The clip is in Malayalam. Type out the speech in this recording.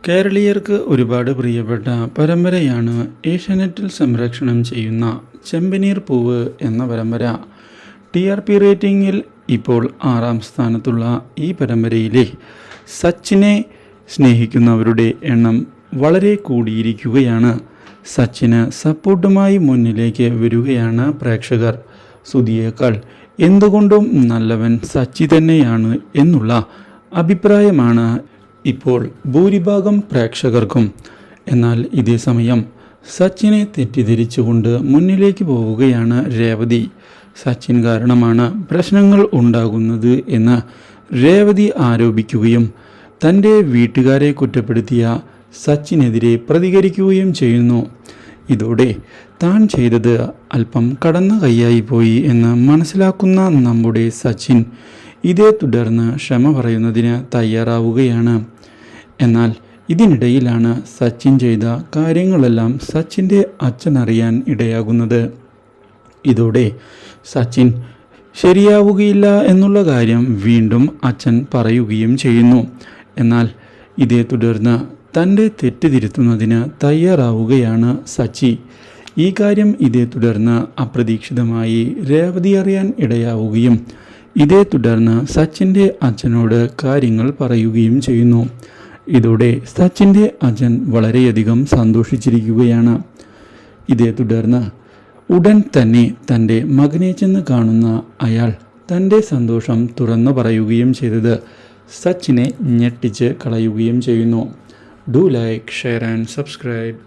കേരളീയർക്ക് ഒരുപാട് പ്രിയപ്പെട്ട പരമ്പരയാണ് ഏഷ്യാനെറ്റിൽ സംപ്രേഷണം ചെയ്യുന്ന ചെമ്പനീർ പൂവ് എന്ന പരമ്പര. TRP റേറ്റിംഗിൽ ഇപ്പോൾ 6ാം സ്ഥാനത്തുള്ള ഈ പരമ്പരയിലെ സച്ചിനെ സ്നേഹിക്കുന്നവരുടെ എണ്ണം വളരെ കൂടിയിരിക്കുകയാണ്. സച്ചിന് സപ്പോർട്ടുമായി മുന്നിലേക്ക് വരികയാണ് പ്രേക്ഷകർ. സുധിയേക്കാൾ എന്തുകൊണ്ടും നല്ലവൻ സച്ചി തന്നെയാണ് എന്നുള്ള അഭിപ്രായമാണ് ഇപ്പോൾ ഭൂരിഭാഗം പ്രേക്ഷകർക്കും. എന്നാൽ ഇതേ സമയം സച്ചിനെ തെറ്റിദ്ധരിച്ചുകൊണ്ട് മുന്നിലേക്ക് പോവുകയാണ് രേവതി. സച്ചിൻ കാരണമാണ് പ്രശ്നങ്ങൾ ഉണ്ടാകുന്നത് എന്ന് രേവതി ആരോപിക്കുകയും തൻ്റെ വീട്ടുകാരെ കുറ്റപ്പെടുത്തിയ സച്ചിനെതിരെ പ്രതികരിക്കുകയും ചെയ്യുന്നു. ഇതോടെ താൻ ചെയ്തത് അല്പം കടന്ന കൈയായി പോയി എന്ന് മനസ്സിലാക്കുന്ന നമ്മുടെ സച്ചിൻ ഇതേ തുടർന്ന് ക്ഷമ പറയുന്നതിന് തയ്യാറാവുകയാണ്. എന്നാൽ ഇതിനിടയിലാണ് സച്ചിൻ ചെയ്ത കാര്യങ്ങളെല്ലാം സച്ചിൻ്റെ അച്ഛനറിയാൻ ഇടയാകുന്നത്. ഇതോടെ സച്ചിൻ ശരിയാവുകയില്ല എന്നുള്ള കാര്യം വീണ്ടും അച്ഛൻ പറയുകയും ചെയ്യുന്നു. എന്നാൽ ഇതേ തുടർന്ന് തൻ്റെ തെറ്റ് തിരുത്തുന്നതിന് തയ്യാറാവുകയാണ് സച്ചി. ഈ കാര്യം ഇതേ തുടർന്ന് അപ്രതീക്ഷിതമായി രേവതി അറിയാൻ ഇടയാവുകയും ഇതേ തുടർന്ന് സച്ചിൻ്റെ അച്ഛനോട് കാര്യങ്ങൾ പറയുകയും ചെയ്യുന്നു. ഇതോടെ സച്ചിൻ്റെ അച്ഛൻ വളരെയധികം സന്തോഷിച്ചിരിക്കുകയാണ്. ഇതേ തുടർന്ന് ഉടൻ തന്നെ തൻ്റെ മകനെ ചെന്ന് കാണുന്ന അയാൾ തൻ്റെ സന്തോഷം തുറന്നു പറയുകയും ചെയ്തത് സച്ചിനെ ഞെട്ടിച്ച് കളയുകയും ചെയ്യുന്നു. Do like, share and subscribe.